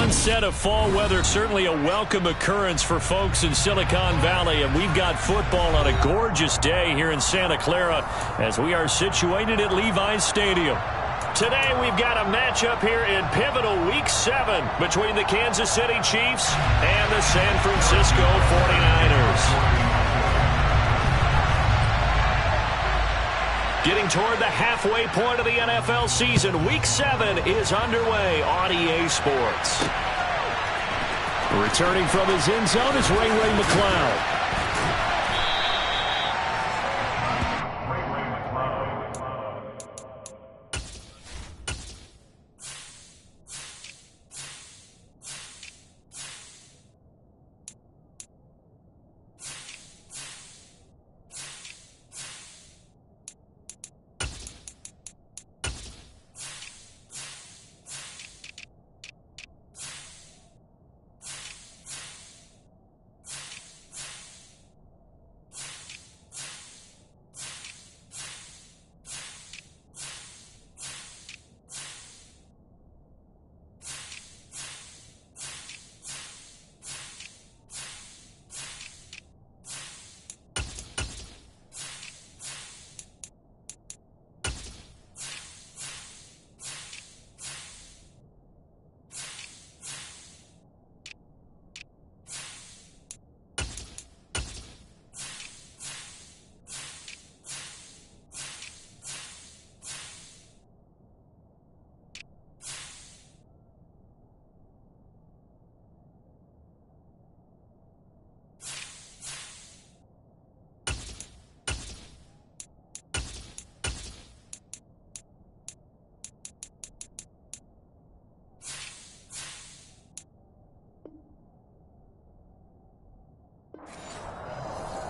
onset of fall weather, certainly a welcome occurrence for folks in Silicon Valley, and we've got football on a gorgeous day here in Santa Clara as we are situated at Levi's Stadium. Today we've got a matchup here in pivotal Week 7 between the Kansas City Chiefs and the San Francisco 49ers. Getting toward the halfway point of the NFL season, Week 7 is underway on EA Sports. Returning from his end zone is Ray McCloud.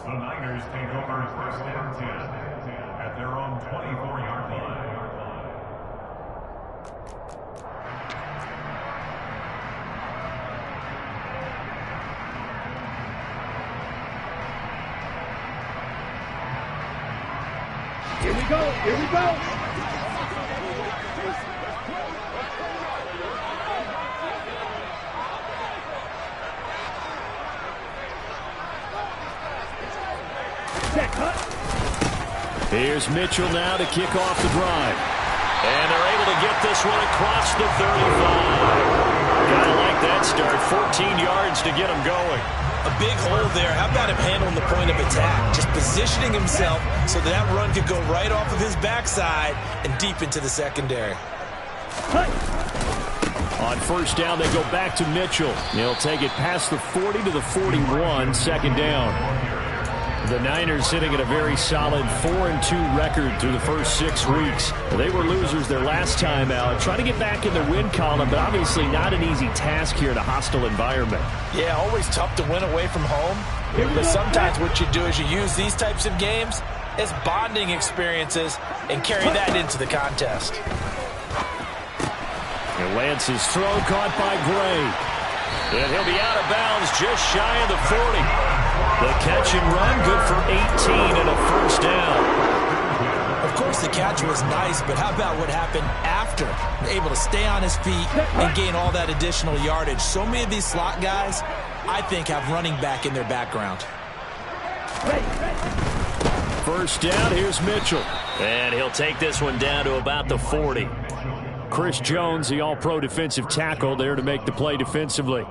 The Niners take over first and 10 at their own 24-yard line. Here we go, here we go. Here's Mitchell now to kick off the drive. And they're able to get this one across the 35. Gotta like that start. 14 yards to get him going. A big hole there. How about him handling the point of attack? Just positioning himself so that run could go right off of his backside and deep into the secondary. On first down, they go back to Mitchell. He'll take it past the 40 to the 41, second down. The Niners sitting at a very solid 4-2 record through the first 6 weeks. They were losers their last time out. Trying to get back in the win column, but obviously not an easy task here in a hostile environment. Yeah, always tough to win away from home. But sometimes what you do is you use these types of games as bonding experiences and carry that into the contest. And Lance's throw caught by Gray. And he'll be out of bounds just shy of the 40. The catch and run, good for 18 and a first down. Of course, the catch was nice, but how about what happened after? Able to stay on his feet and gain all that additional yardage. So many of these slot guys, I think, have running back in their background. First down, here's Mitchell. And he'll take this one down to about the 40. Chris Jones, the all-pro defensive tackle, there to make the play defensively.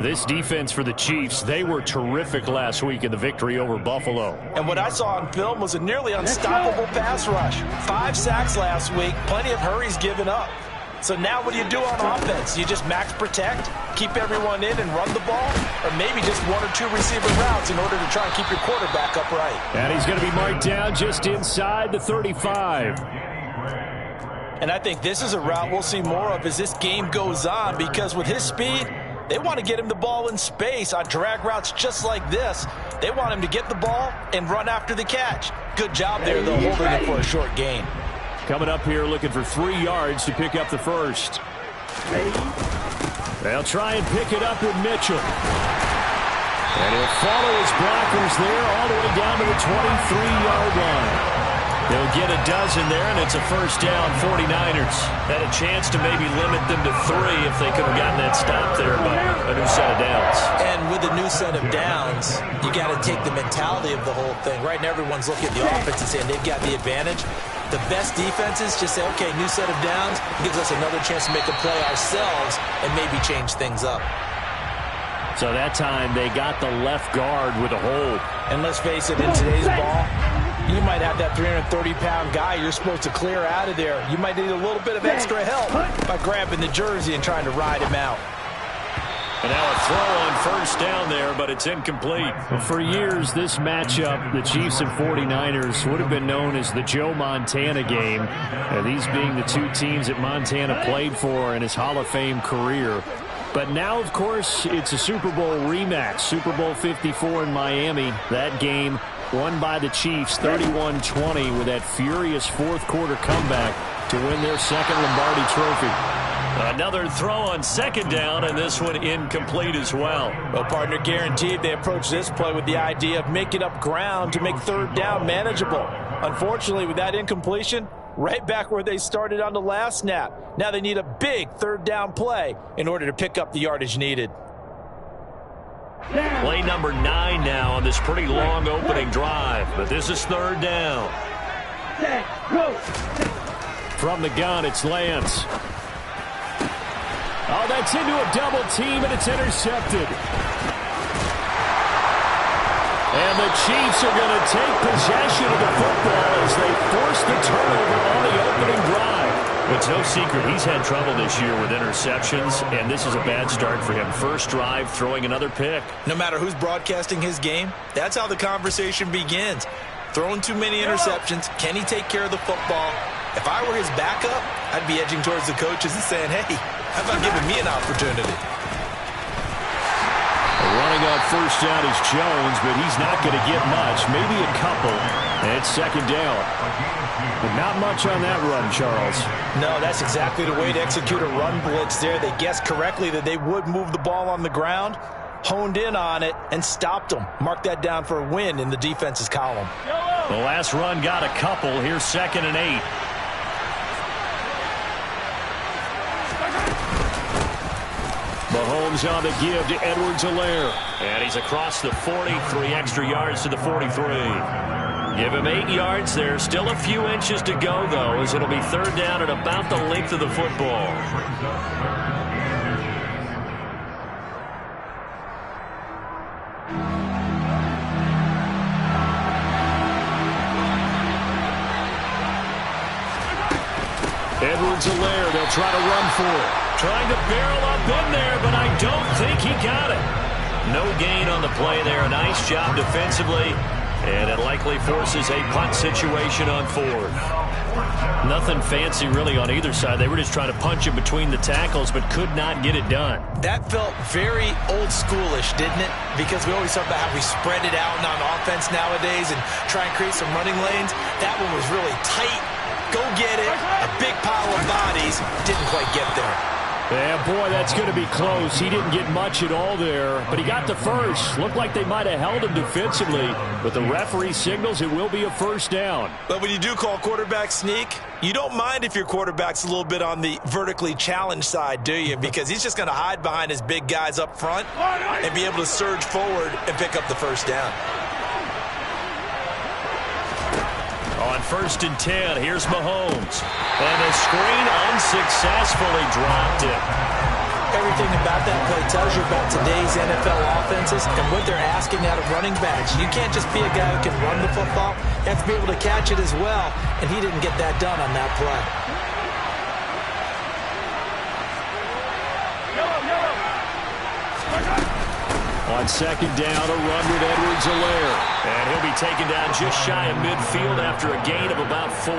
This defense for the Chiefs, they were terrific last week in the victory over Buffalo. And what I saw on film was a nearly unstoppable pass rush. 5 sacks last week, plenty of hurries given up. So now what do you do on offense? You just max protect, keep everyone in and run the ball, or maybe just 1 or 2 receiver routes in order to try and keep your quarterback upright. And he's going to be marked down just inside the 35. And I think this is a route we'll see more of as this game goes on, because with his speed, they want to get him the ball in space on drag routes just like this. They want him to get the ball and run after the catch. Good job there, though, holding it for a short gain. Coming up here looking for 3 yards to pick up the first. They'll try and pick it up with Mitchell. And he'll follow his blockers there all the way down to the 23-yard line. They'll get a dozen there, and it's a first down, 49ers. Had a chance to maybe limit them to 3 if they could have gotten that stop there, but a new set of downs. And with a new set of downs, you got to take the mentality of the whole thing. Right now, everyone's looking at the offense and saying they've got the advantage. The best defenses just say, okay, new set of downs, gives us another chance to make a play ourselves and maybe change things up. So that time, they got the left guard with a hold. And let's face it, in today's ball, you might have that 330-pound guy you're supposed to clear out of there. You might need a little bit of extra help by grabbing the jersey and trying to ride him out. And now a throw on first down there, but it's incomplete. For years, this matchup, the Chiefs and 49ers, would have been known as the Joe Montana game. These being the two teams that Montana played for in his Hall of Fame career. But now, of course, it's a Super Bowl rematch. Super Bowl 54 in Miami. That game won by the Chiefs 31-20 with that furious fourth-quarter comeback to win their second Lombardi trophy. Another throw on second down, and this one incomplete as well. Well, partner, guaranteed they approach this play with the idea of making up ground to make third down manageable. Unfortunately, with that incompletion, right back where they started on the last snap. Now they need a big third down play in order to pick up the yardage needed. Play number 9 now on this pretty long opening drive, but this is third down. From the gun, it's Lance. Oh, that's into a double team, and it's intercepted. And the Chiefs are going to take possession of the football as they force the turnover on the opening drive. It's no secret he's had trouble this year with interceptions, and this is a bad start for him. First drive, throwing another pick. No matter who's broadcasting his game, that's how the conversation begins. Throwing too many interceptions, can he take care of the football? If I were his backup, I'd be edging towards the coaches and saying, hey, how about giving me an opportunity? Running on first down is Jones, but he's not going to get much, maybe a couple. And it's second down. But not much on that run, Charles. No, that's exactly the way to execute a run blitz there. They guessed correctly that they would move the ball on the ground, honed in on it, and stopped them. Mark that down for a win in the defense's column. The last run got a couple. Here's 2nd and 8. Mahomes on the give to Edwards-Helaire. And he's across the 40, 3 extra yards to the 43. Give him 8 yards there. Still a few inches to go, though, as it'll be third down at about the length of the football. Edwards-Helaire, they'll try to run for it. Trying to barrel up in there, but I don't think he got it. No gain on the play there. A nice job defensively, and it likely forces a punt situation on 4th. Nothing fancy really on either side. They were just trying to punch in between the tackles, but could not get it done. That felt very old schoolish, didn't it? Because we always talk about how we spread it out on offense nowadays and try and create some running lanes. That one was really tight. Go get it. A big pile of bodies. Didn't quite get there. Yeah, boy, that's going to be close. He didn't get much at all there, but he got the first. Looked like they might have held him defensively, but the referee signals it will be a first down. But when you do call quarterback sneak, you don't mind if your quarterback's a little bit on the vertically challenged side, do you? Because he's just going to hide behind his big guys up front and be able to surge forward and pick up the first down. On 1st and 10, here's Mahomes. And the screen unsuccessfully dropped it. Everything about that play tells you about today's NFL offenses and what they're asking out of running backs. You can't just be a guy who can run the football. You have to be able to catch it as well, and he didn't get that done on that play. On 2nd down, a run with Edwards-Helaire. And he'll be taken down just shy of midfield after a gain of about 4.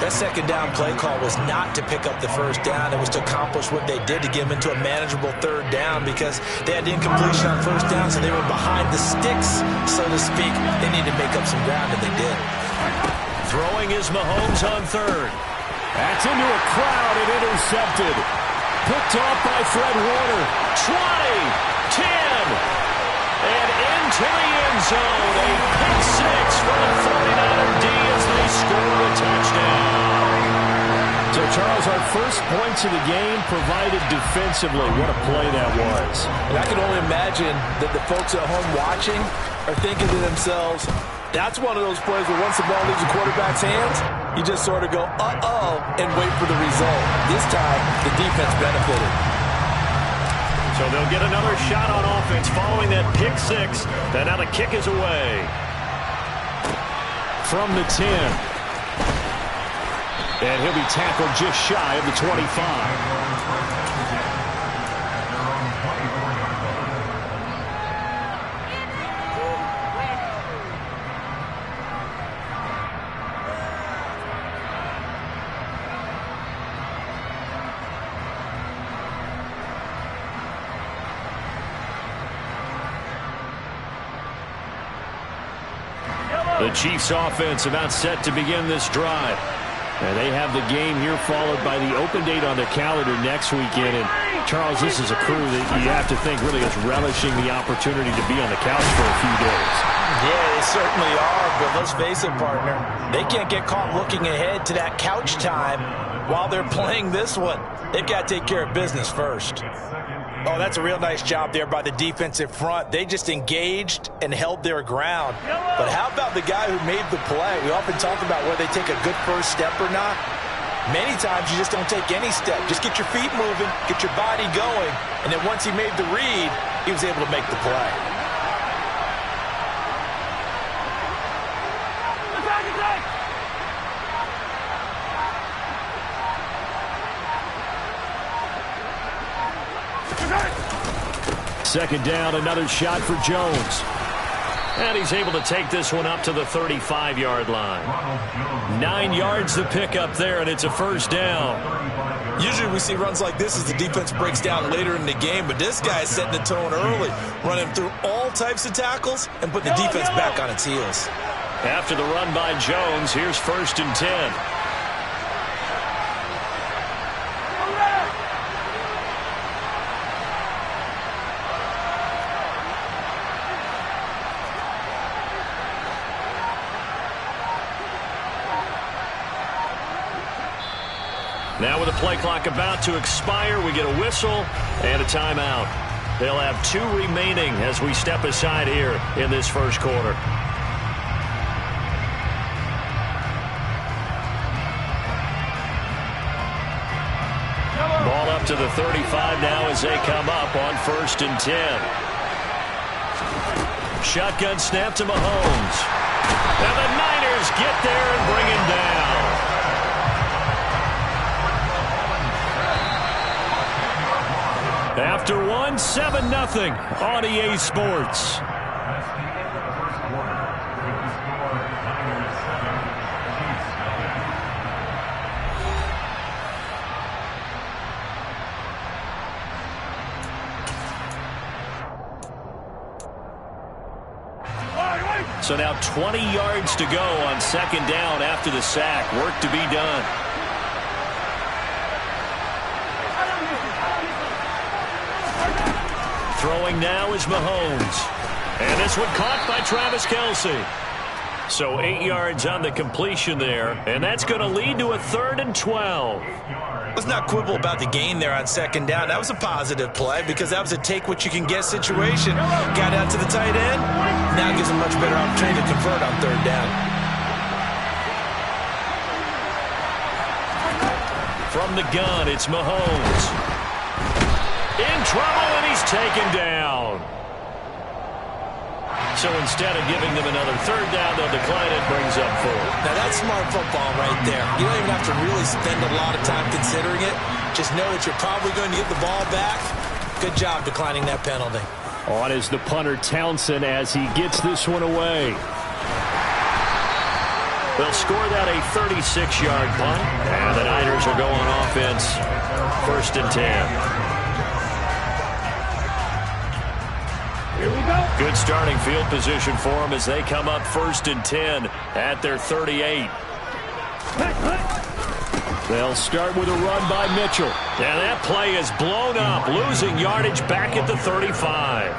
That 2nd down play call was not to pick up the first down. It was to accomplish what they did to get them into a manageable third down because they had incompletion on first down, so they were behind the sticks, so to speak. They needed to make up some ground, and they did. Throwing is Mahomes on 3rd. That's into a crowd and intercepted. Picked off by Fred Warner. 20, 10, And into the end zone. A pick six for the 49er D as they score a touchdown. So, Charles, our first points of the game provided defensively. What a play that was. And I can only imagine that the folks at home watching are thinking to themselves, that's one of those plays where once the ball leaves the quarterback's hands, you just sort of go, uh-oh, and wait for the result. This time, the defense benefited. So they'll get another shot on offense following that pick six. And now the kick is away. From the 10. And he'll be tackled just shy of the 25. The Chiefs offense about set to begin this drive. And they have the game here followed by the open date on their calendar next weekend. And, Charles, this is a crew that you have to think really is relishing the opportunity to be on the couch for a few days. Yeah, they certainly are, but let's face it, partner. They can't get caught looking ahead to that couch time while they're playing this one. They've got to take care of business first. Oh, that's a real nice job there by the defensive front. They just engaged and held their ground. But how about the guy who made the play? We often talk about whether they take a good first step or not. Many times you just don't take any step. Just get your feet moving, get your body going, and then once he made the read, he was able to make the play. Second down, another shot for Jones. And he's able to take this one up to the 35-yard line. 9 yards to pick up there, and it's a first down. Usually we see runs like this as the defense breaks down later in the game, but this guy is setting the tone early, running through all types of tackles and putting the defense back on its heels. After the run by Jones, here's 1st and 10. Now with the play clock about to expire, we get a whistle and a timeout. They'll have 2 remaining as we step aside here in this first quarter. Ball up to the 35 now as they come up on 1st and 10. Shotgun snap to Mahomes. And the Niners get there and bring him down. After one, 7-0 on EA Sports. So now 20 yards to go on 2nd down after the sack. Work to be done. Throwing now is Mahomes. And this one caught by Travis Kelce. So 8 yards on the completion there. And that's going to lead to a 3rd and 12. Let's not quibble about the gain there on 2nd down. That was a positive play because that was a take-what-you-can-get situation. Got out to the tight end. Now gives a much better opportunity to convert on 3rd down. From the gun, it's Mahomes. In trouble, and he's taken down. So instead of giving them another 3rd down, they'll decline it, brings up 4th. Now that's smart football right there. You don't even have to really spend a lot of time considering it. Just know that you're probably going to get the ball back. Good job declining that penalty. On is the punter Townsend as he gets this one away. They'll score that a 36-yard punt, and the Niners will go on offense 1st and 10. Here we go. Good starting field position for them as they come up 1st and 10 at their 38. They'll start with a run by Mitchell. And that play is blown up, losing yardage back at the 35.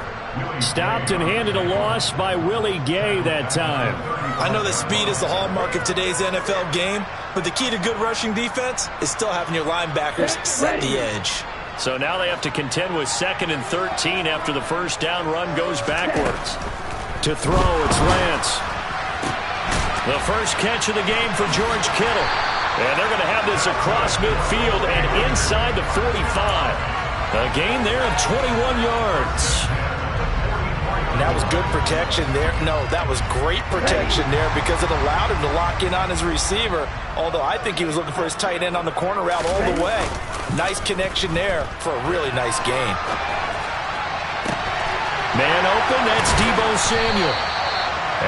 Stopped and handed a loss by Willie Gay that time. I know that speed is the hallmark of today's NFL game, but the key to good rushing defense is still having your linebackers set the edge. So now they have to contend with 2nd and 13 after the first down run goes backwards. To throw, it's Lance. The first catch of the game for George Kittle. And they're going to have this across midfield and inside the 45. A gain there of 21 yards. And that was good protection there. No, that was great protection there because it allowed him to lock in on his receiver. Although I think he was looking for his tight end on the corner route all the way. Nice connection there for a really nice gain. Man open, that's Deebo Samuel.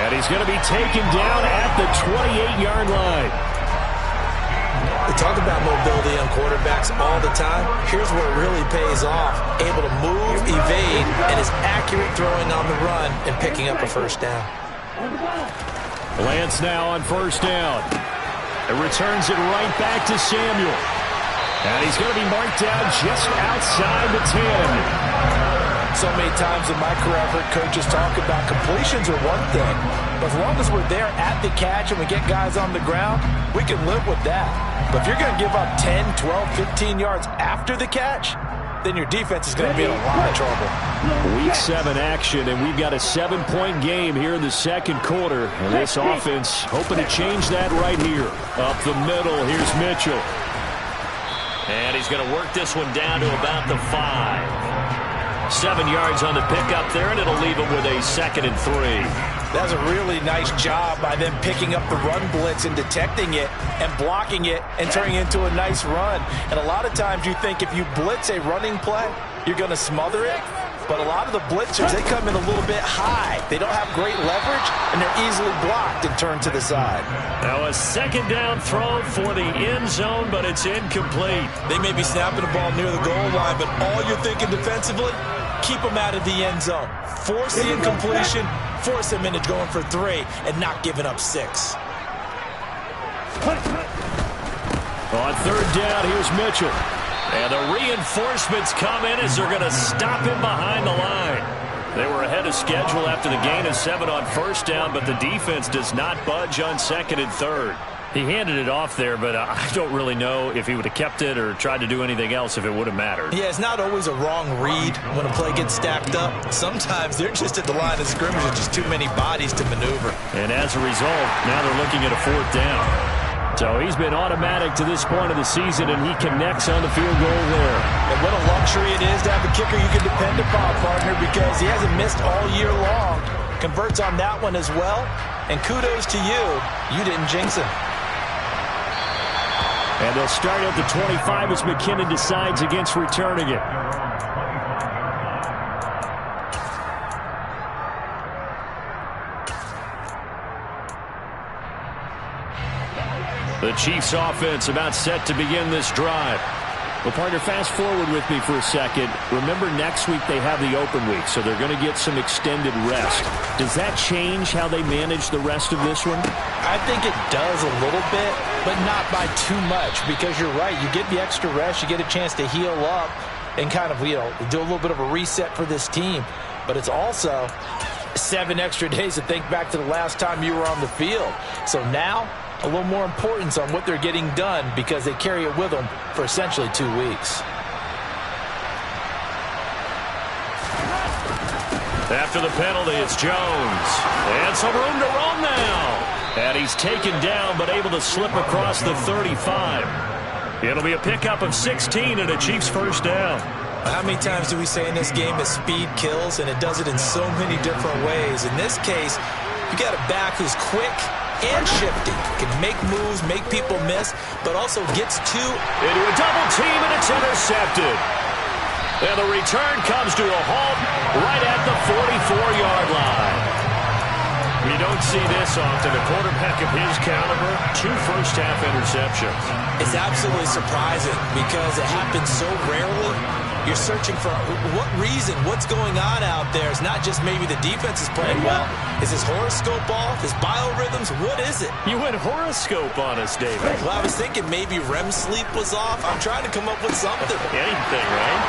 And he's going to be taken down at the 28-yard line. We talk about mobility on quarterbacks all the time. Here's where it really pays off. Able to move, evade, and is accurate throwing on the run and picking up a first down. Lance now on first down. It returns it right back to Samuel. And he's going to be marked down just outside the 10. So many times in my career, I've heard coaches talk about completions are one thing. But as long as we're there at the catch and we get guys on the ground, we can live with that. But if you're going to give up 10, 12, 15 yards after the catch, then your defense is going to be in a lot of trouble. Week 7 action, and we've got a 7-point game here in the second quarter. And this offense hoping to change that right here. Up the middle, here's Mitchell. And he's going to work this one down to about the 5. 7 yards on the pickup there, and it'll leave him with a 2nd and 3. That's a really nice job by them picking up the run blitz and detecting it and blocking it and turning it into a nice run. And a lot of times you think if you blitz a running play, you're going to smother it. But a lot of the blitzers, they come in a little bit high. They don't have great leverage, and they're easily blocked and turned to the side. Now a 2nd down throw for the end zone, but it's incomplete. They may be snapping the ball near the goal line, but all you're thinking defensively, keep them out of the end zone. Force the incompletion, force them into going for 3, and not giving up 6. On 3rd down, here's Mitchell. And the reinforcements come in as they're going to stop him behind the line. They were ahead of schedule after the gain of 7 on first down, but the defense does not budge on 2nd and 3rd. He handed it off there, but I don't really know if he would have kept it or tried to do anything else if it would have mattered. Yeah, it's not always a wrong read when a play gets stacked up. Sometimes they're just at the line of scrimmage with just too many bodies to maneuver. And as a result, now they're looking at a 4th down. So he's been automatic to this point of the season, and he connects on the field goal there. And what a luxury it is to have a kicker you can depend upon, partner, because he hasn't missed all year long. Converts on that one as well. And kudos to you. You didn't jinx him. And they'll start at the 25 as McKinnon decides against returning it. The Chiefs offense about set to begin this drive. Well, partner, fast forward with me for a second. Remember, next week they have the open week, so they're going to get some extended rest. Does that change how they manage the rest of this one? I think it does a little bit, but not by too much, because you're right. You get the extra rest, you get a chance to heal up and kind of, do a little bit of a reset for this team. But it's also 7 extra days to think back to the last time you were on the field. So now, a little more importance on what they're getting done because they carry it with them for essentially 2 weeks. After the penalty, it's Jones. And some room to run now. And he's taken down but able to slip across the 35. It'll be a pickup of 16 and a Chiefs first down. How many times do we say in this game that speed kills, and it does it in so many different ways? In this case, you got a back who's quick and shifty, can make moves, make people miss, but also gets into a double team, and it's intercepted. And the return comes to a halt right at the 44-yard line. We don't see this often. A quarterback of his caliber, 2 first-half interceptions. It's absolutely surprising because it happens so rarely. You're searching for what reason, what's going on out there. It's not just maybe the defense is playing well. Is his horoscope off? His biorhythms? What is it? You went horoscope on us, David. Well, I was thinking maybe REM sleep was off. I'm trying to come up with something. Anything, right?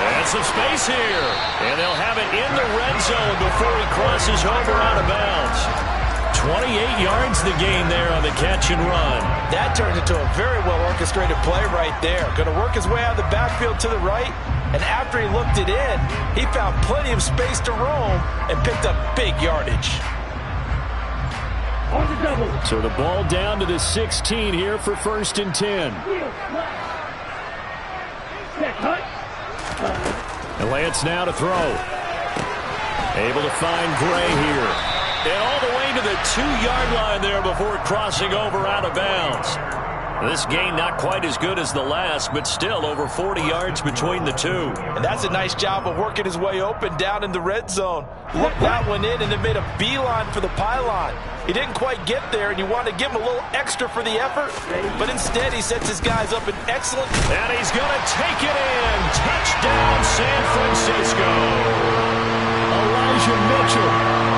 And some space here. And they'll have it in the red zone before he crosses over out of bounds. 28 yards the gain there on the catch and run. That turned into a very well-orchestrated play right there. Going to work his way out of the backfield to the right. And after he looked it in, he found plenty of space to roam and picked up big yardage. So the ball down to the 16 here for 1st and 10. And Lance now to throw. Able to find Gray here. And all the way to the 2-yard line there before crossing over out of bounds. This gain not quite as good as the last, but still over 40 yards between the two. And that's a nice job of working his way open down in the red zone. Looked that one in and then made a beeline for the pylon. He didn't quite get there, and you want to give him a little extra for the effort, but instead he sets his guys up in excellent. And he's going to take it in. Touchdown, San Francisco. Elijah Mitchell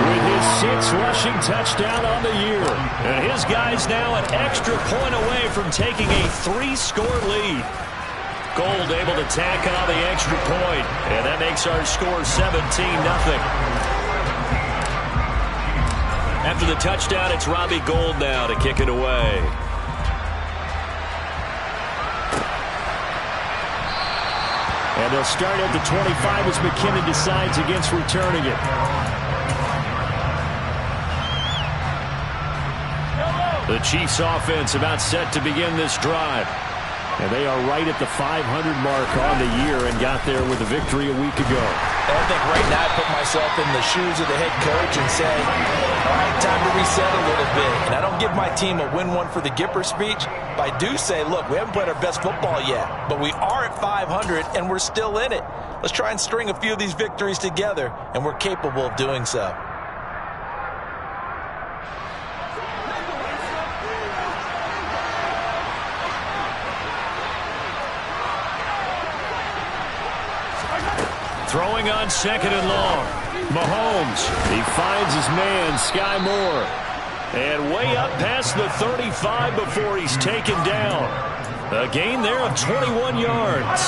with his 6th rushing touchdown on the year. And his guys now an extra point away from taking a 3-score lead. Gold able to tack on the extra point, and that makes our score 17-0. After the touchdown, it's Robbie Gould now to kick it away. And they'll start at the 25 as McKinnon decides against returning it. The Chiefs offense about set to begin this drive. And they are right at the 500 mark on the year and got there with a victory a week ago. And I think right now I put myself in the shoes of the head coach and say, all right, time to reset a little bit. And I don't give my team a win one for the Gipper speech, but I do say, look, we haven't played our best football yet, but we are at 500 and we're still in it. Let's try and string a few of these victories together, and we're capable of doing so. Throwing on 2nd and long. Mahomes, he finds his man, Sky Moore. And way up past the 35 before he's taken down. A gain there of 21 yards.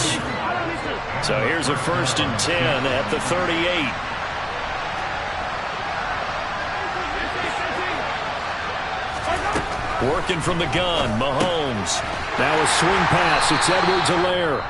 So here's a 1st and 10 at the 38. Working from the gun, Mahomes. Now a swing pass, it's Edwards-Helaire.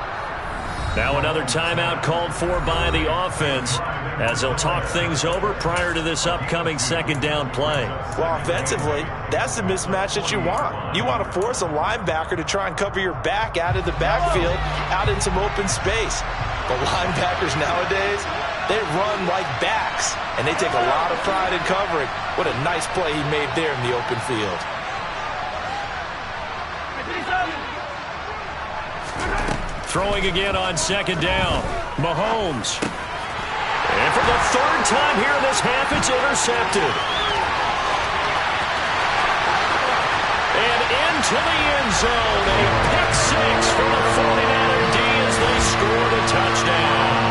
Now another timeout called for by the offense as they'll talk things over prior to this upcoming 2nd down play. Well, offensively, that's the mismatch that you want. You want to force a linebacker to try and cover your back out of the backfield, out in some open space. But linebackers nowadays, they run like backs, and they take a lot of pride in covering. What a nice play he made there in the open field. Throwing again on 2nd down. Mahomes. And for the 3rd time here in this half, it's intercepted. And into the end zone. A pick 6 for the 49er D as they score the touchdown.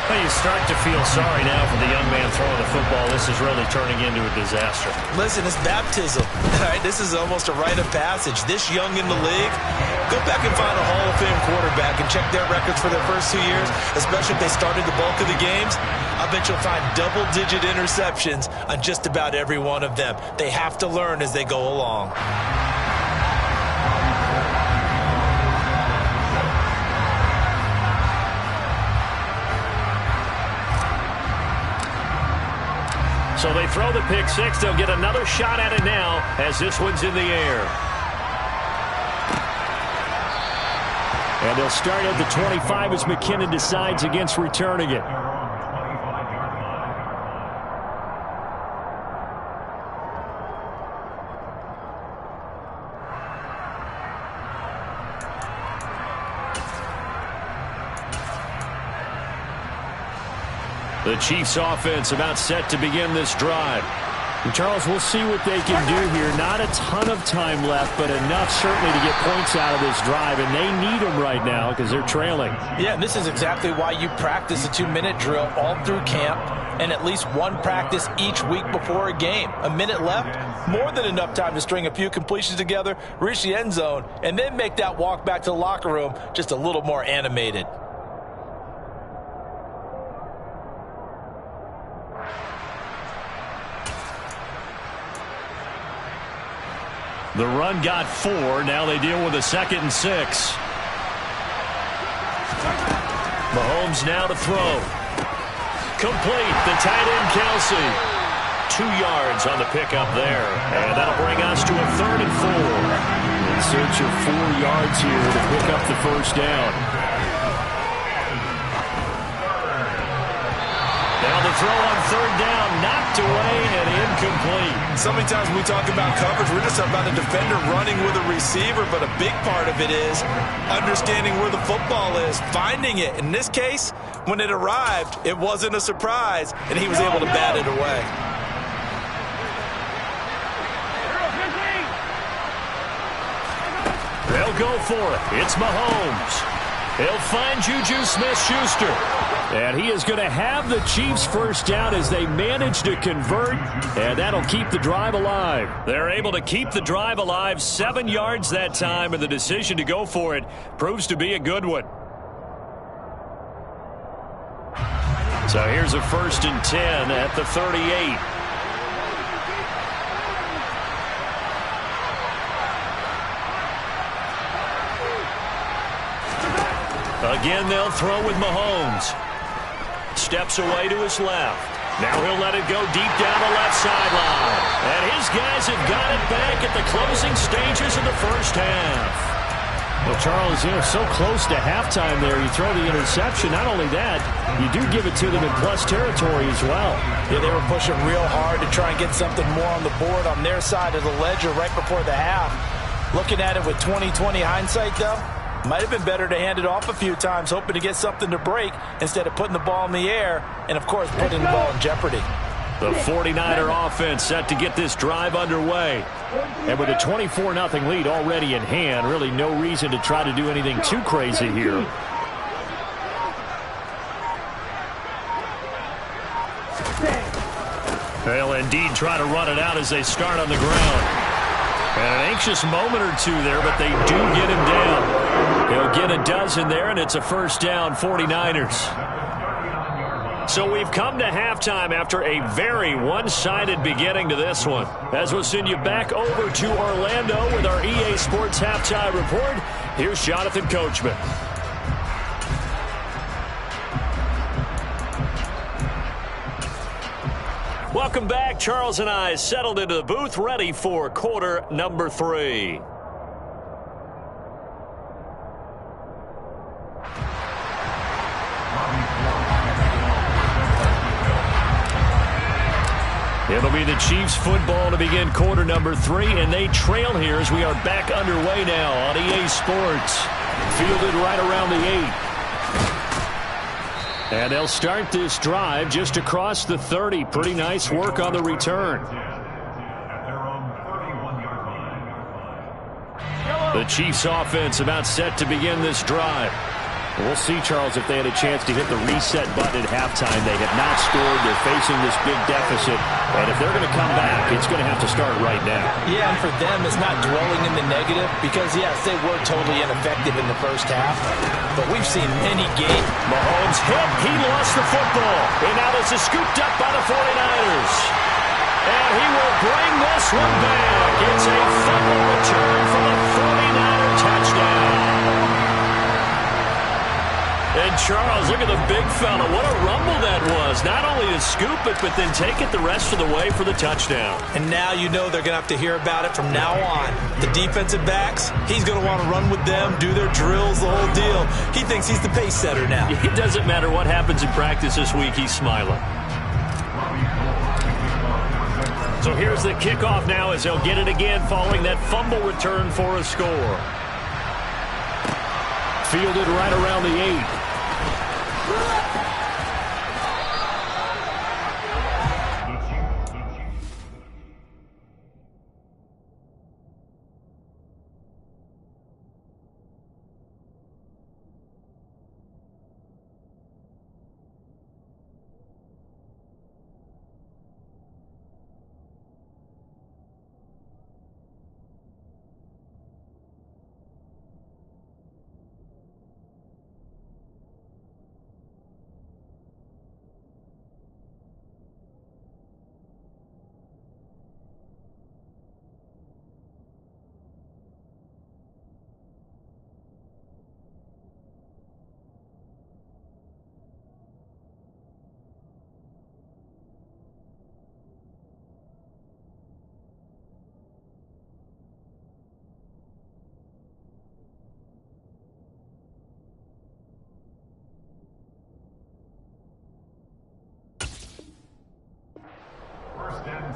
Well, you start to feel sorry now for the young man throwing the football. This is really turning into a disaster. Listen, it's baptism. All right, this is almost a rite of passage. This young in the league, go back and find a Hall of Fame quarterback and check their records for their first 2 years, especially if they started the bulk of the games. I bet you'll find double-digit interceptions on just about every one of them. They have to learn as they go along. So they throw the pick 6. They'll get another shot at it now as this one's in the air. And they'll start at the 25 as McKinnon decides against returning it. The Chiefs offense about set to begin this drive. And Charles, we'll see what they can do here. Not a ton of time left, but enough certainly to get points out of this drive, and they need them right now because they're trailing. Yeah, and this is exactly why you practice a 2-minute drill all through camp and at least one practice each week before a game. A minute left, more than enough time to string a few completions together, reach the end zone, and then make that walk back to the locker room just a little more animated. The run got 4. Now they deal with a 2nd and 6. Mahomes now to throw. Complete. The tight end, Kelsey. 2 yards on the pickup there. And that'll bring us to a 3rd and 4. In search of 4 yards here to pick up the first down. Now the throw on 3rd down, knocked away and incomplete. So many times when we talk about coverage, we're just about a defender running with a receiver, but a big part of it is understanding where the football is, finding it. In this case, when it arrived, it wasn't a surprise, and he was able to bat it away. They'll go for it. It's Mahomes. He'll find Juju Smith-Schuster. And he is going to have the Chiefs first down as they manage to convert, and that'll keep the drive alive. They're able to keep the drive alive, 7 yards that time, and the decision to go for it proves to be a good one. So here's a 1st and 10 at the 38. Again, they'll throw with Mahomes. Steps away to his left. Now he'll let it go deep down the left sideline. And his guys have got it back at the closing stages of the first half. Well, Charles, so close to halftime there. You throw the interception. Not only that, you do give it to them in plus territory as well. Yeah, they were pushing real hard to try and get something more on the board on their side of the ledger right before the half. Looking at it with 20/20 hindsight, though, might have been better to hand it off a few times, hoping to get something to break instead of putting the ball in the air and, of course, putting the ball in jeopardy. The 49er offense set to get this drive underway. And with a 24-0 lead already in hand, really no reason to try to do anything too crazy here. They'll indeed try to run it out as they start on the ground. And an anxious moment or two there, but they do get him down. He'll get a dozen there, and it's a first down, 49ers. So we've come to halftime after a very one-sided beginning to this one. As we'll send you back over to Orlando with our EA Sports Halftime Report, here's Jonathan Coachman. Welcome back. Charles and I settled into the booth, ready for quarter number 3. It'll be the Chiefs football to begin quarter number 3, and they trail here as we are back underway now on EA Sports. Fielded right around the 8. And they'll start this drive just across the 30. Pretty nice work on the return. The Chiefs offense about set to begin this drive. We'll see, Charles, if they had a chance to hit the reset button at halftime. They have not scored. They're facing this big deficit. And if they're going to come back, it's going to have to start right now. Yeah, and for them, it's not dwelling in the negative because, yes, they were totally ineffective in the first half. But we've seen many games. Mahomes hit. He lost the football. And now this is scooped up by the 49ers. And he will bring this one back. It's a fumble return for a 49er touchdown. And Charles, look at the big fella. What a rumble that was. Not only to scoop it, but then take it the rest of the way for the touchdown. And now you know they're going to have to hear about it from now on. The defensive backs, he's going to want to run with them, do their drills, the whole deal. He thinks he's the pace setter now. It doesn't matter what happens in practice this week. He's smiling. So here's the kickoff now as they'll get it again following that fumble return for a score. Fielded right around the 8.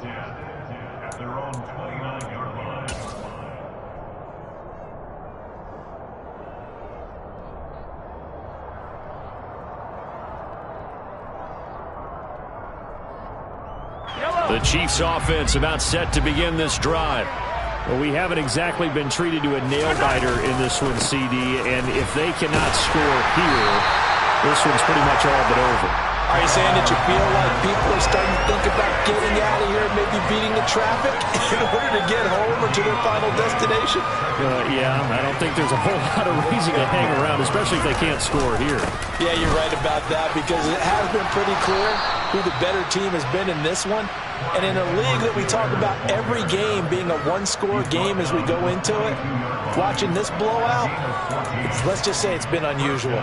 and 10 at their own 29-yard line. The Chiefs offense about set to begin this drive. Well, we haven't exactly been treated to a nail-biter in this one, CD, and if they cannot score here, this one's pretty much all but over. Are you saying that you feel like people are starting to think about getting out of here, maybe beating the traffic in order to get home or to their final destination? Yeah, I don't think there's a whole lot of reason to hang around, especially if they can't score here. Yeah, you're right about that, because it has been pretty clear who the better team has been in this one. And in a league that we talk about every game being a one-score game as we go into it, watching this blowout, let's just say it's been unusual.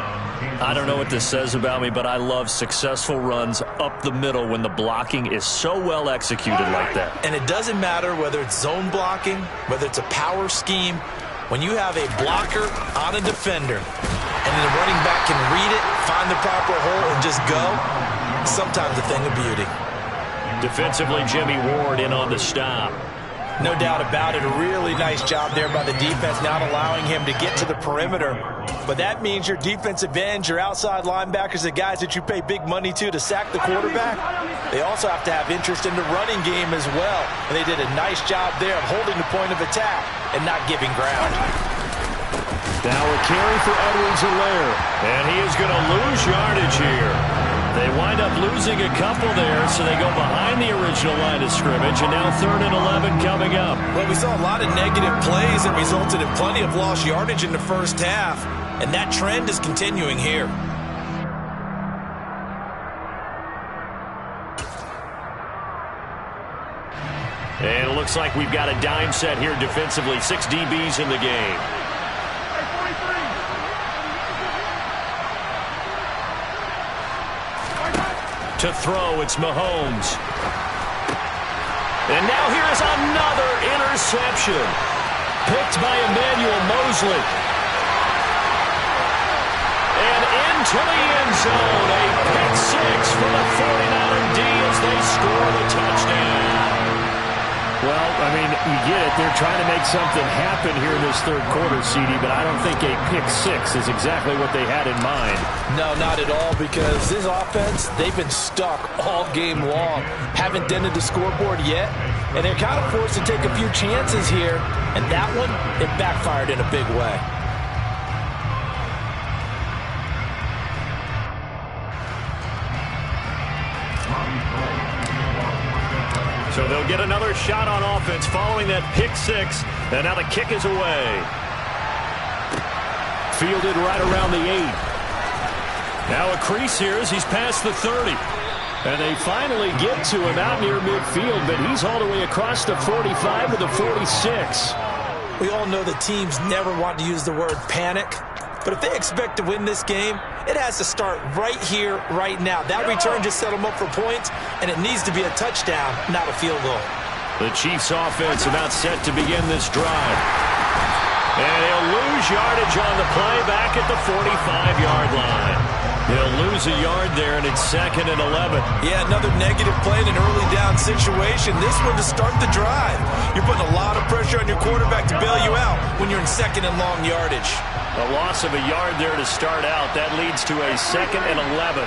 I don't know what this says about me, but I love successful runs up the middle when the blocking is so well executed like that. And it doesn't matter whether it's zone blocking, whether it's a power scheme. When you have a blocker on a defender and the running back can read it, find the proper hole, and just go, sometimes a thing of beauty. Defensively, Jimmy Ward in on the stop. No doubt about it. A really nice job there by the defense, not allowing him to get to the perimeter. But that means your defensive ends, your outside linebackers, the guys that you pay big money to sack the quarterback, they also have to have interest in the running game as well. And they did a nice job there of holding the point of attack and not giving ground. Now a carry for Edwards-Helaire. And he is going to lose yardage here. They wind up losing a couple there, so they go behind the original line of scrimmage, and now 3rd and 11 coming up. Well, we saw a lot of negative plays that resulted in plenty of lost yardage in the first half, and that trend is continuing here. And it looks like we've got a dime set here defensively. 6 DBs in the game. To throw, it's Mahomes. And now here is another interception. Picked by Emmanuel Mosley. And into the end zone. A pick 6 for the 49er D as they score the touchdown. Well, I mean, you get it. They're trying to make something happen here in this third quarter, CD, but I don't think a pick 6 is exactly what they had in mind. No, not at all, because this offense, they've been stuck all game long. Haven't dented the scoreboard yet, and they're kind of forced to take a few chances here, and that one, it backfired in a big way. So they'll get another shot on offense following that pick 6. And now the kick is away. Fielded right around the 8. Now a crease here as he's past the 30. And they finally get to him out near midfield, but he's all the way across the 45 to the 46. We all know that teams never want to use the word panic. But if they expect to win this game, it has to start right here, right now. That return just set them up for points, and it needs to be a touchdown, not a field goal. The Chiefs offense about set to begin this drive. And he'll lose yardage on the play back at the 45-yard line. He'll lose a yard there, and it's 2nd and 11. Yeah, another negative play in an early down situation. This one to start the drive. You're putting a lot of pressure on your quarterback to bail you out when you're in 2nd and long yardage. A loss of a yard there to start out. That leads to a 2nd and 11.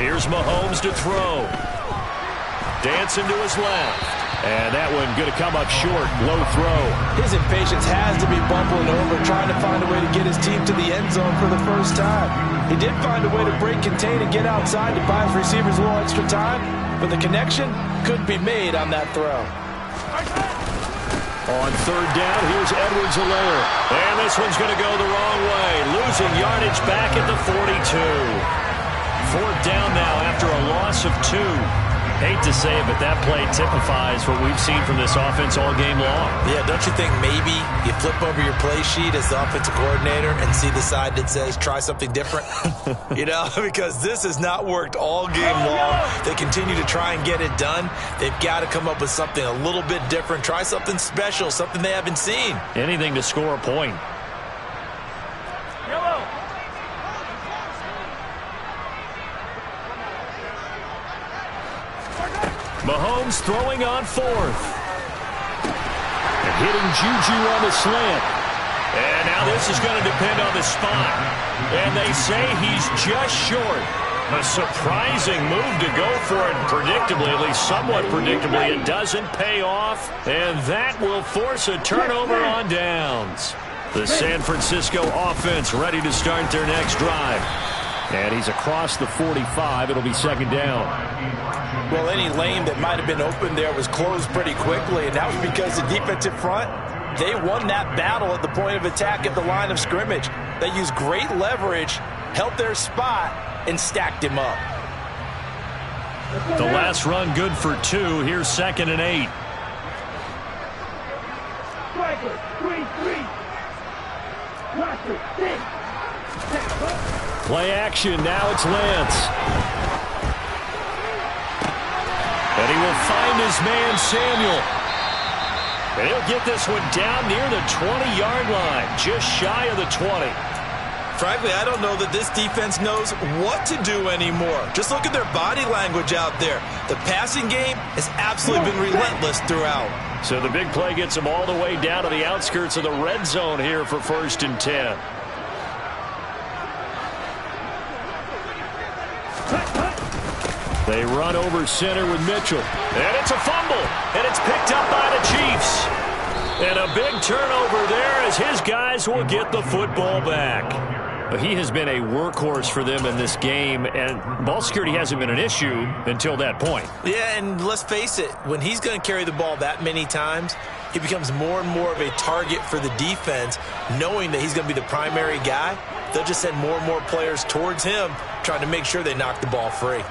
Here's Mahomes to throw. Dancing to his left. And that one going to come up short. Low throw. His impatience has to be bubbling over, trying to find a way to get his team to the end zone for the first time. He did find a way to break, contain, and get outside to buy his receivers a little extra time, but the connection couldn't be made on that throw. On 3rd down, here's Edwards-Helaire. And this one's going to go the wrong way. Losing yardage back at the 42. 4th down now after a loss of 2. Hate to say it, but that play typifies what we've seen from this offense all game long. Yeah, don't you think maybe you flip over your play sheet as the offensive coordinator and see the side that says try something different? You know, because this has not worked all game long. They continue to try and get it done. They've got to come up with something a little bit different. Try something special, something they haven't seen. Anything to score a point. Mahomes throwing on fourth. And hitting Juju on the slant. And now this is going to depend on the spot. And they say he's just short. A surprising move to go for it. Predictably, at least somewhat predictably, it doesn't pay off. And that will force a turnover on downs. The San Francisco offense ready to start their next drive. And he's across the 45. It'll be second down. Well, any lane that might have been open there was closed pretty quickly, and that was because the defensive front, they won that battle at the point of attack at the line of scrimmage. They used great leverage, held their spot, and stacked him up. The last run good for 2. Here's 2nd and 8. Play action. Now it's Lance. And he will find his man, Samuel. And he'll get this one down near the 20-yard line, just shy of the 20. Frankly, I don't know that this defense knows what to do anymore. Just look at their body language out there. The passing game has absolutely been relentless throughout. So the big play gets them all the way down to the outskirts of the red zone here for 1st and 10. They run over center with Mitchell. And it's a fumble. And it's picked up by the Chiefs. And a big turnover there as his guys will get the football back. He has been a workhorse for them in this game, and ball security hasn't been an issue until that point. Yeah, and let's face it, when he's going to carry the ball that many times, he becomes more and more of a target for the defense, knowing that he's going to be the primary guy. They'll just send more and more players towards him, trying to make sure they knock the ball free.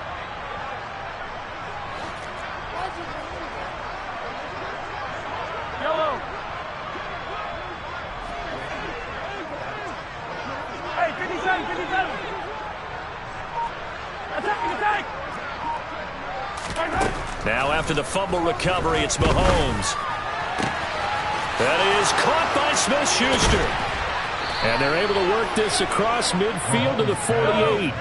Now after the fumble recovery, it's Mahomes. That is caught by Smith-Schuster. And they're able to work this across midfield to the 48.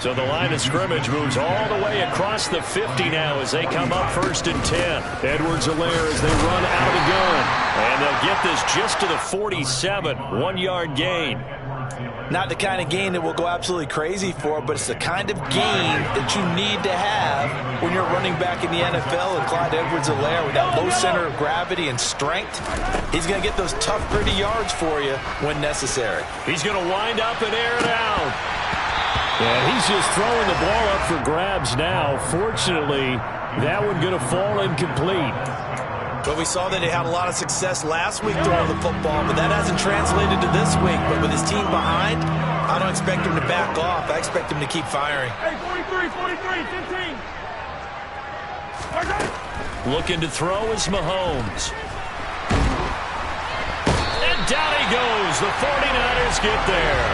So the line of scrimmage moves all the way across the 50 now as they come up 1st and 10. Edwards-Helaire as they run out of the gun. And they'll get this just to the 47. 1-yard gain. Not the kind of gain that will go absolutely crazy for, but it's the kind of gain that you need to have when you're running back in the NFL. And Clyde Edwards-Helaire, with that low center of gravity and strength, he's going to get those tough, gritty yards for you when necessary. He's going to wind up and air it out. And he's just throwing the ball up for grabs now. Fortunately, that one going to fall incomplete. But we saw that he had a lot of success last week throwing the football, but that hasn't translated to this week. But with his team behind, I don't expect him to back off. I expect him to keep firing. Hey, 43, 15. Looking to throw is Mahomes. And down he goes. The 49ers get there.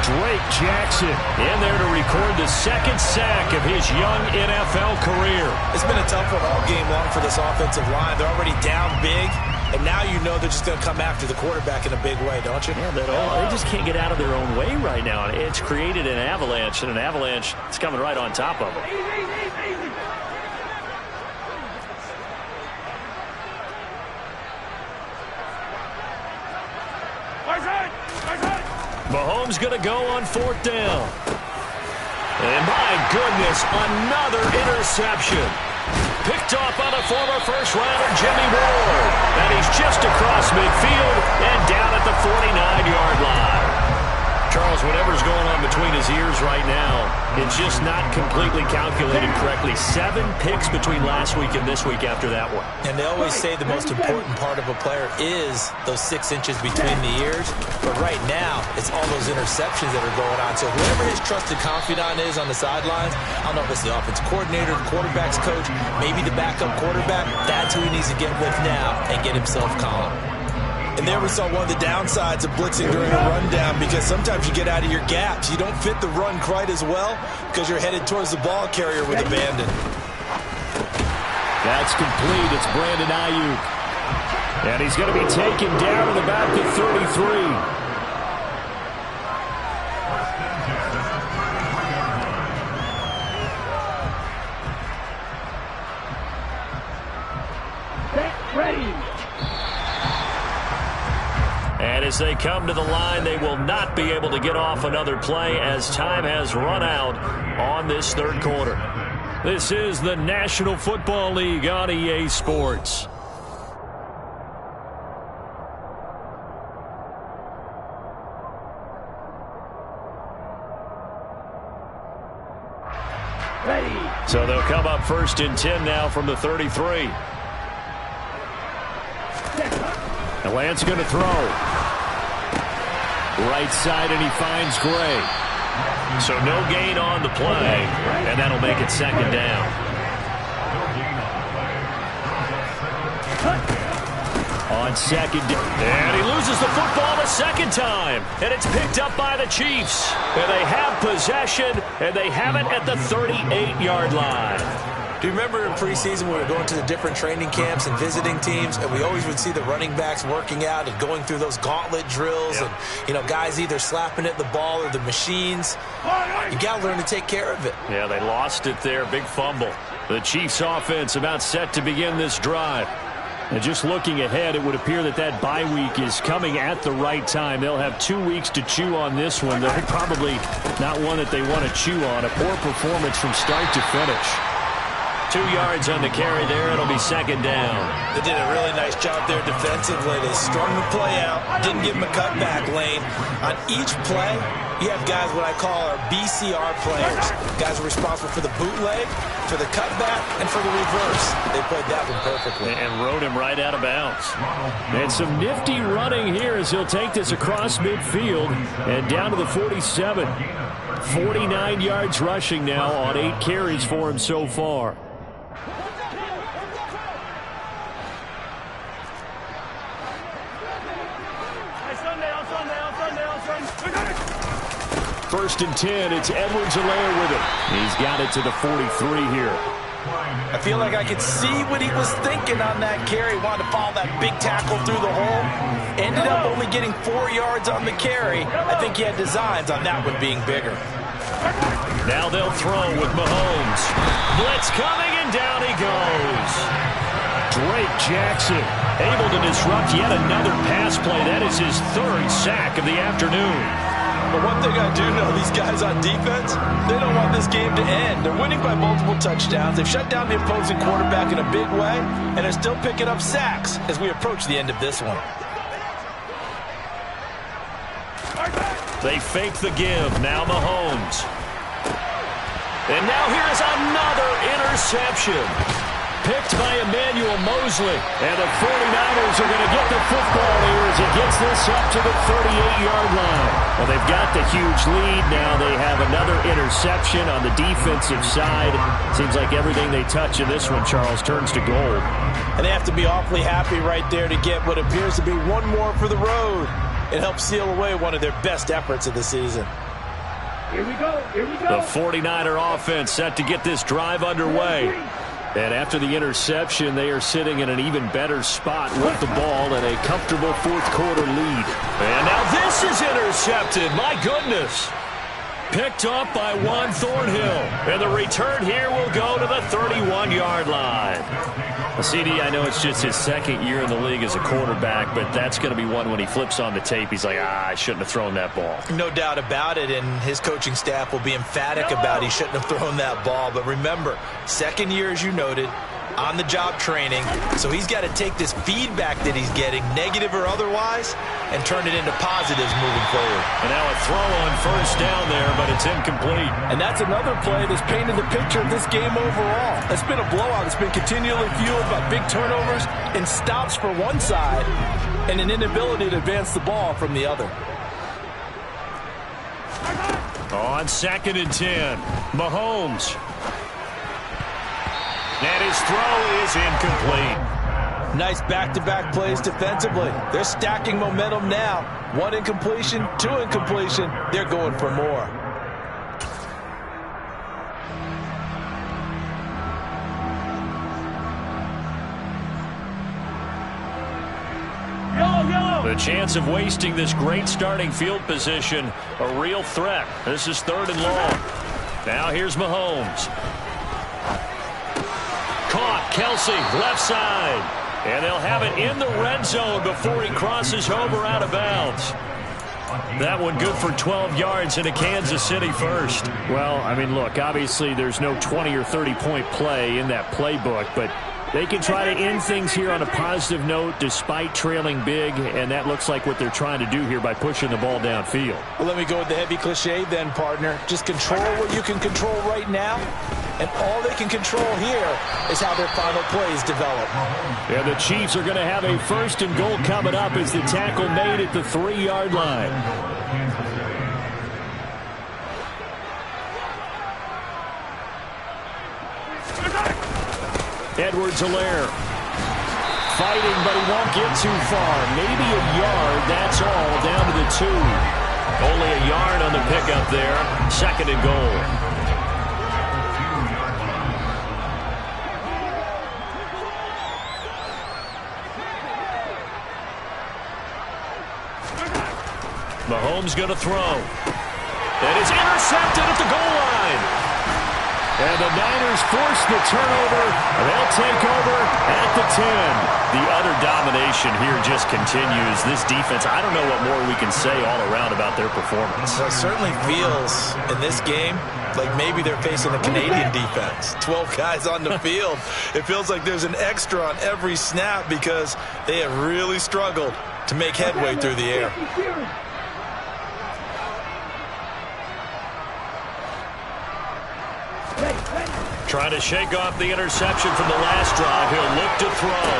Drake Jackson in there to record the 2nd sack of his young NFL career. It's been a tough one all game long for this offensive line. They're already down big, and now you know they're just going to come after the quarterback in a big way, don't you? Yeah, they just can't get out of their own way right now. It's created an avalanche, and an avalanche is coming right on top of them. Easy. Mahomes going to go on 4th down. And my goodness, another interception. Picked off by the former first-rounder Jimmy Ward. And he's just across midfield and down at the 49-yard line. Charles, whatever's going on between his ears right now, it's just not completely calculated correctly. 7 picks between last week and this week after that one. And they always say the most important part of a player is those 6 inches between the ears. But right now, it's all those interceptions that are going on. So whoever his trusted confidant is on the sidelines, I don't know if it's the offensive coordinator, the quarterback's coach, maybe the backup quarterback, that's who he needs to get with now and get himself calm. And there we saw one of the downsides of blitzing during a rundown, because sometimes you get out of your gaps. You don't fit the run quite as well because you're headed towards the ball carrier with abandon. That's complete. It's Brandon Ayuk. And he's going to be taken down at about the 33. And as they come to the line, they will not be able to get off another play as time has run out on this third quarter. This is the National Football League on EA Sports. So they'll come up 1st and 10 now from the 33. And Lance going to throw. Right side, and he finds Gray. So no gain on the play, and that'll make it 2nd down. On 2nd, and he loses the football the 2nd time, and it's picked up by the Chiefs. And they have possession, and they have it at the 38-yard line. Do you remember in preseason when we were going to the different training camps and visiting teams, and we always would see the running backs working out and going through those gauntlet drills, and, you know, guys either slapping at the ball or the machines. You got to learn to take care of it. Yeah, they lost it there. Big fumble. The Chiefs offense about set to begin this drive. And just looking ahead, it would appear that that bye week is coming at the right time. They'll have 2 weeks to chew on this one. They're probably not one that they want to chew on. A poor performance from start to finish. 2 yards on the carry there. It'll be 2nd down. They did a really nice job there defensively. They strung the play out, didn't give them a cutback lane. On each play, you have guys what I call our BCR players. Guys are responsible for the bootleg, for the cutback, and for the reverse. They played that one perfectly. And rode him right out of bounds. And some nifty running here as he'll take this across midfield and down to the 47. 49 yards rushing now on 8 carries for him so far. First and 10, it's Edwards-Helaire with it. He's got it to the 43 here. I feel like I could see what he was thinking on that carry. Wanted to follow that big tackle through the hole. Ended up only getting 4 yards on the carry. I think he had designs on that one being bigger. Now they'll throw with Mahomes. Blitz coming, and down he goes. Drake Jackson able to disrupt yet another pass play. That is his 3rd sack of the afternoon. But one thing I do know, these guys on defense, they don't want this game to end. They're winning by multiple touchdowns. They've shut down the opposing quarterback in a big way, and they're still picking up sacks as we approach the end of this one. They fake the give. Now Mahomes. And now here's another interception. Picked by Emmanuel Mosley. And the 49ers are going to get the football here as he gets this up to the 38-yard line. Well, they've got the huge lead. Now they have another interception on the defensive side. Seems like everything they touch in this one, Charles, turns to gold. And they have to be awfully happy right there to get what appears to be one more for the road. It helps seal away one of their best efforts of the season. Here we go. Here we go. The 49er offense set to get this drive underway. And after the interception, they are sitting in an even better spot with the ball and a comfortable 4th quarter lead. And now this is intercepted. My goodness. Picked up by Juan Thornhill. And the return here will go to the 31-yard line. CD, I know it's just his 2nd year in the league as a quarterback, but that's going to be one when he flips on the tape. He's like, I shouldn't have thrown that ball. No doubt about it, and his coaching staff will be emphatic about he shouldn't have thrown that ball. But remember, 2nd year, as you noted, on-the-job training. So he's got to take this feedback that he's getting, negative or otherwise, and turn it into positives moving forward. And now a throw on 1st down there, but it's incomplete. And that's another play that's painted the picture of this game overall. It's been a blowout. It's been continually fueled by big turnovers and stops for one side and an inability to advance the ball from the other. On 2nd and 10, Mahomes. And his throw is incomplete. Nice back-to-back plays defensively. They're stacking momentum now. 1 incompletion, 2 incompletion. They're going for more. The chance of wasting this great starting field position, a real threat. This is 3rd and long. Now here's Mahomes. Caught, Kelsey, left side. And they'll have it in the red zone before he crosses over out of bounds. That one good for 12 yards into Kansas City first. Well, I mean, look, obviously there's no 20 or 30-point play in that playbook, but they can try to end things here on a positive note despite trailing big, and that looks like what they're trying to do here by pushing the ball downfield. Well, let me go with the heavy cliche then, partner. Just control what you can control right now, and all they can control here is how their final plays develop. Yeah, the Chiefs are going to have a 1st and goal coming up as the tackle made at the 3-yard line. Edwards-Helaire fighting, but he won't get too far. Maybe a yard, that's all, down to the 2. Only a yard on the pickup there. 2nd and goal. Mahomes going to throw. And it's intercepted at the goal line. And the Niners force the turnover. They'll take over at the 10. The utter domination here just continues. This defense, I don't know what more we can say all around about their performance. Well, it certainly feels in this game like maybe they're facing a Canadian defense. 12 guys on the field. It feels like there's an extra on every snap because they have really struggled to make headway through the air. Trying to shake off the interception from the last drive. He'll look to throw.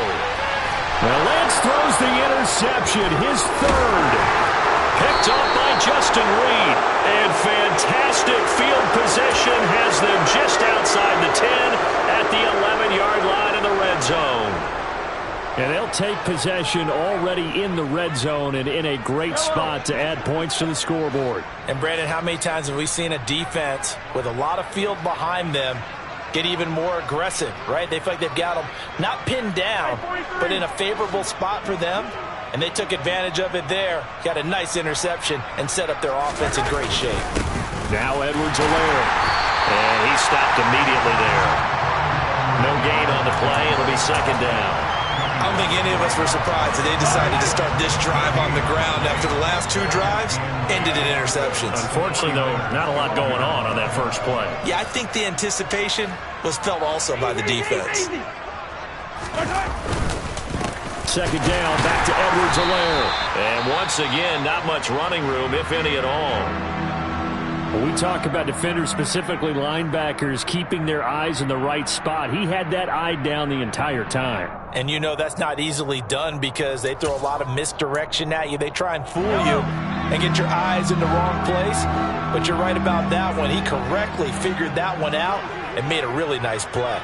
Well, Lance throws the interception, his 3rd. Picked up by Justin Reed. And fantastic field possession has them just outside the 10 at the 11-yard line in the red zone. And they'll take possession already in the red zone and in a great spot to add points to the scoreboard. And, Brandon, how many times have we seen a defense with a lot of field behind them get even more aggressive, right? They feel like they've got them not pinned down, but in a favorable spot for them. And they took advantage of it there. Got a nice interception and set up their offense in great shape. Now Edwards-Helaire. And he stopped immediately there. No gain on the play. It'll be 2nd down. I don't think any of us were surprised that they decided to start this drive on the ground after the last 2 drives ended in interceptions. Unfortunately, though, not a lot going on that first play. Yeah, I think the anticipation was felt also by the defense. 2nd down, back to Edwards-Helaire. And once again, not much running room, if any at all. When we talk about defenders, specifically linebackers, keeping their eyes in the right spot, he had that eye down the entire time. And you know that's not easily done because they throw a lot of misdirection at you. They try and fool you and get your eyes in the wrong place. But you're right about that one. He correctly figured that one out and made a really nice play.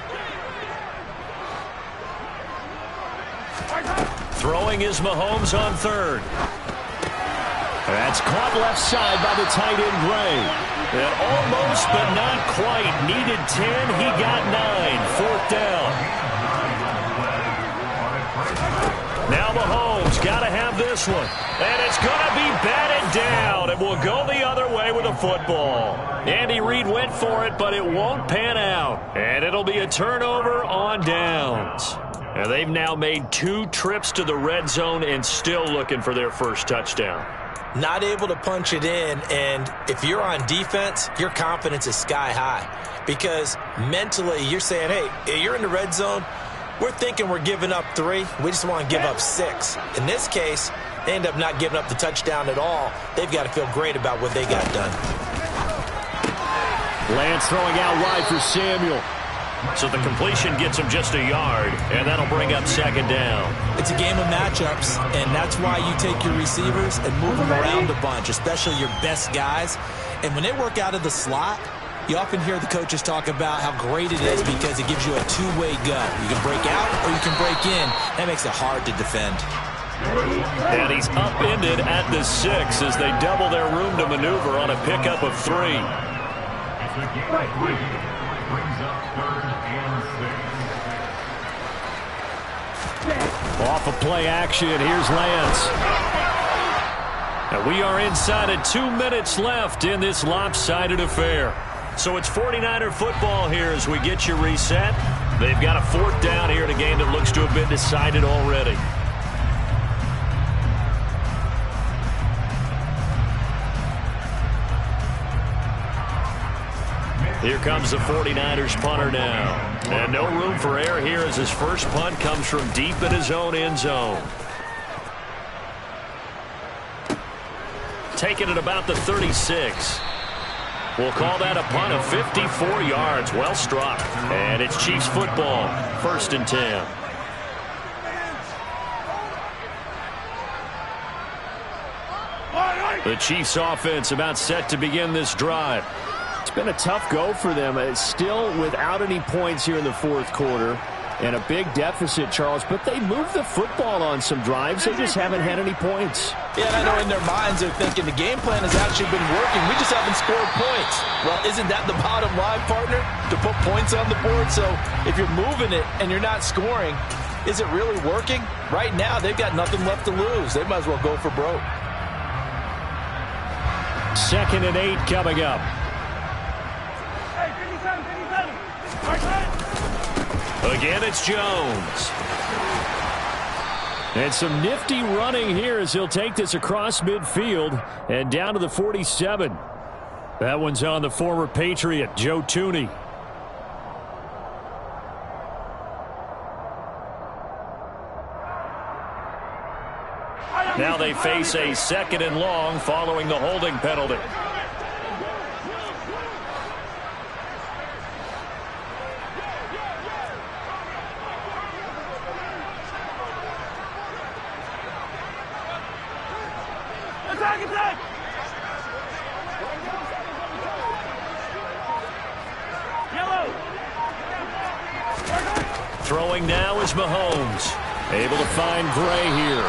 Throwing is Mahomes on 3rd. That's caught left side by the tight end, Gray. And almost, but not quite. Needed 10. He got 9. 4th down. Now Mahomes got to have this one. And it's going to be batted down. And will go the other way with a football. Andy Reid went for it, but it won't pan out. And it'll be a turnover on downs. And they've now made 2 trips to the red zone and still looking for their first touchdown. Not able to punch it in, and if you're on defense, your confidence is sky high. Because mentally, you're saying, hey, you're in the red zone. We're thinking we're giving up 3. We just want to give up 6. In this case, they end up not giving up the touchdown at all. They've got to feel great about what they got done. Lance throwing out wide for Samuel. So the completion gets him just a yard, and that'll bring up 2nd down. It's a game of matchups, and that's why you take your receivers and move them around a bunch, especially your best guys. And when they work out of the slot, you often hear the coaches talk about how great it is because it gives you a two-way go. You can break out or you can break in. That makes it hard to defend. And he's upended at the 6 as they double their room to maneuver on a pickup of 3. Off of play action, here's Lance. And we are inside of 2 minutes left in this lopsided affair. So it's 49er football here as we get you reset. They've got a 4th down here in a game that looks to have been decided already. Here comes the 49ers punter now. And no room for error here as his first punt comes from deep in his own end zone. Taking it about the 36. We'll call that a punt of 54 yards. Well struck. And it's Chiefs football. 1st and 10. The Chiefs offense about set to begin this drive. It's been a tough go for them. It's still without any points here in the 4th quarter. And a big deficit, Charles. But they moved the football on some drives. They just haven't had any points. Yeah, and I know in their minds they're thinking the game plan has actually been working. We just haven't scored points. Well, isn't that the bottom line, partner? To put points on the board? So if you're moving it and you're not scoring, is it really working? Right now, they've got nothing left to lose. They might as well go for broke. 2nd and 8 coming up. Again, it's Jones. And some nifty running here as he'll take this across midfield and down to the 47. That one's on the former Patriot, Joe Thuney. Now they face a 2nd and long following the holding penalty. Throwing now is Mahomes. Able to find Gray here.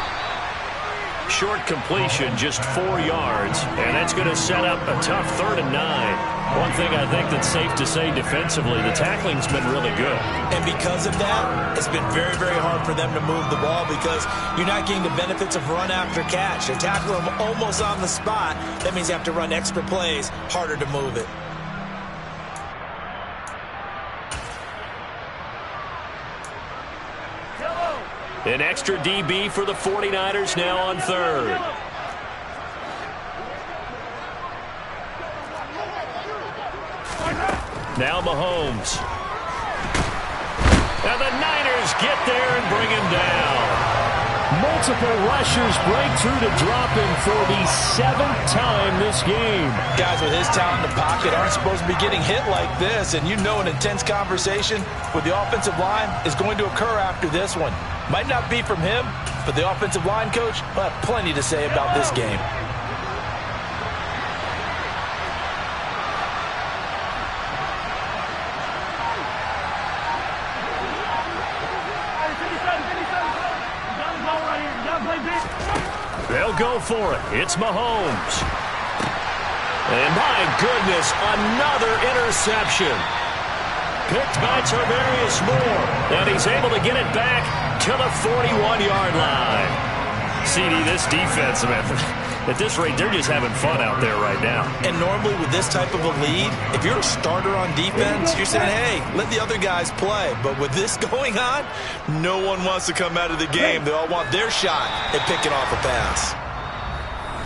Short completion, just 4 yards. And that's going to set up a tough 3rd and 9. One thing I think that's safe to say defensively, the tackling's been really good. And because of that, it's been very, very hard for them to move the ball because you're not getting the benefits of run after catch. They tackle them almost on the spot. That means you have to run extra plays, harder to move it. An extra DB for the 49ers now on 3rd. Now Mahomes. And the Niners get there and bring him down. Multiple rushers break through to drop him for the 7th time this game. Guys with his talent in the pocket aren't supposed to be getting hit like this, and you know an intense conversation with the offensive line is going to occur after this one. Might not be from him, but the offensive line coach will have plenty to say about this game. They'll go for it. It's Mahomes. And my goodness, another interception. Picked by Tarvarius Moore. And he's able to get it back to the 41-yard line. CD, this defense, man, at this rate, they're just having fun out there right now. And normally with this type of a lead, if you're a starter on defense, you're saying, hey, let the other guys play. But with this going on, no one wants to come out of the game. They all want their shot at picking off a pass.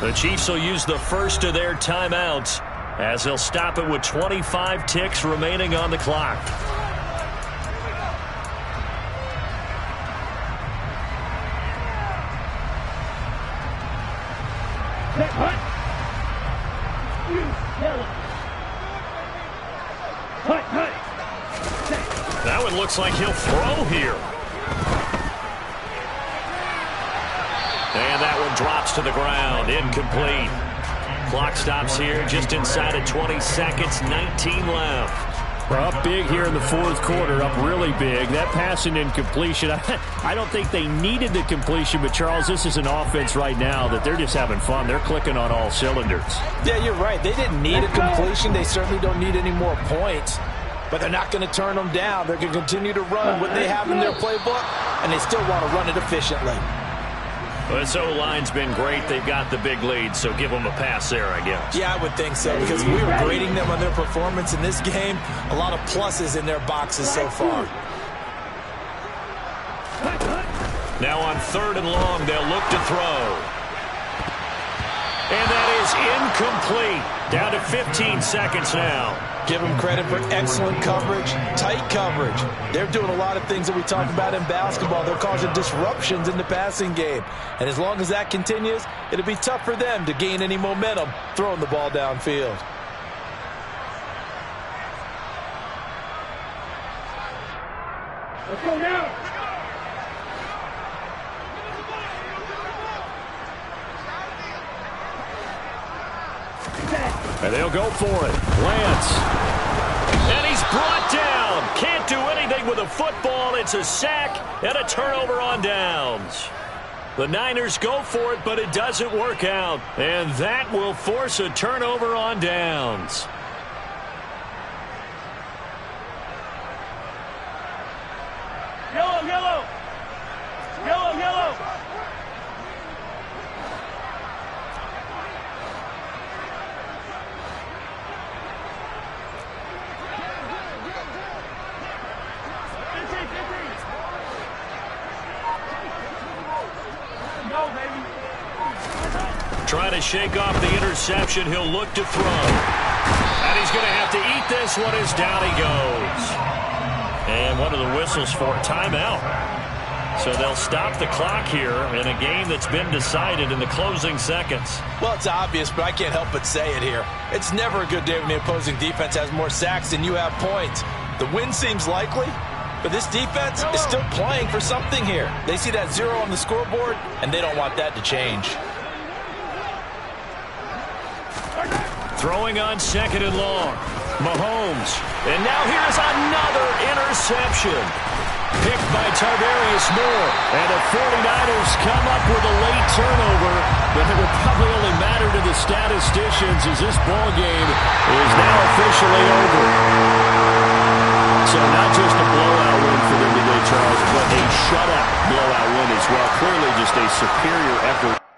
The Chiefs will use the first of their timeouts as they'll stop it with 25 ticks remaining on the clock. That one looks like he'll throw here. And that one drops to the ground. Incomplete. Clock stops here just inside of 20 seconds. 19 left. We're up big here in the 4th quarter, up really big. That pass and incompletion, I don't think they needed the completion, but Charles, this is an offense right now that they're just having fun. They're clicking on all cylinders. Yeah, you're right. They didn't need a completion. They certainly don't need any more points, but they're not going to turn them down. They're going to continue to run what they have in their playbook, and they still want to run it efficiently. Well, this O-line's been great. They've got the big lead, so give them a pass there, I guess. Yeah, I would think so, because we were grading them on their performance in this game. A lot of pluses in their boxes so far. Now on 3rd and long, they'll look to throw. And that is incomplete. Down to 15 seconds now. Give them credit for excellent coverage, tight coverage. They're doing a lot of things that we talk about in basketball. They're causing disruptions in the passing game. And as long as that continues, it'll be tough for them to gain any momentum throwing the ball downfield. Let's go now. And they'll go for it. Lance. And he's brought down. Can't do anything with a football. It's a sack and a turnover on downs. The Niners go for it, but it doesn't work out. And that will force a turnover on downs. Yellow, yellow. Yellow, yellow. Trying to shake off the interception. He'll look to throw. And he's going to have to eat this one as down he goes. And one of the whistles for a timeout. So they'll stop the clock here in a game that's been decided in the closing seconds. Well, it's obvious, but I can't help but say it here. It's never a good day when the opposing defense has more sacks than you have points. The win seems likely, but this defense is still playing for something here. They see that 0 on the scoreboard, and they don't want that to change. Throwing on 2nd and long. Mahomes. And now here's another interception. Picked by Tarvarius Moore. And the 49ers come up with a late turnover, but it will probably only matter to the statisticians as this ball game is now officially over. So not just a blowout win for them today, Charles, but a shutout blowout win as well. Clearly just a superior effort.